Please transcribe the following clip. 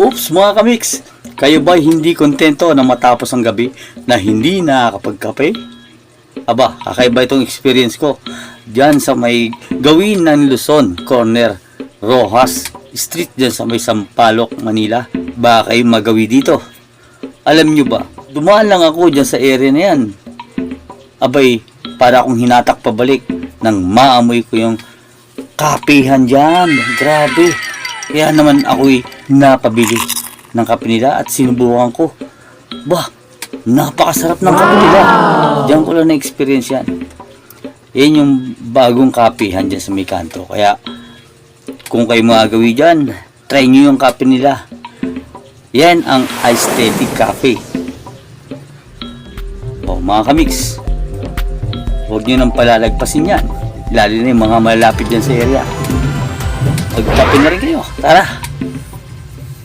Oops mga kamix, kayo ba hindi kontento na matapos ang gabi na hindi nakakapagkape? Aba, kakaiba itong experience ko diyan sa may gawin ng Luzon, corner Rojas Street diyan sa may Sampaloc, Manila. Baka kayo magawi dito. Alam nyo ba, dumaan lang ako diyan sa area na yan. Abay, para akong hinatak pabalik nang maamoy ko yung kapihan dyan. Grabe. Kaya naman ako'y napabili ng kape nila at sinubukan ko. Bah, napakasarap ng kape nila. Diyan ko lang na-experience yan. Yan yung bagong kapihan dyan sa may kanto. Kaya, kung kayo magagawi dyan, try nyo yung kape nila. Yan ang Aesthetic Cafe. O mga kamix, huwag nyo nang palalagpasin yan. Lalo na yung mga malapit dyan sa area. Magkape na rin kayo. Tara!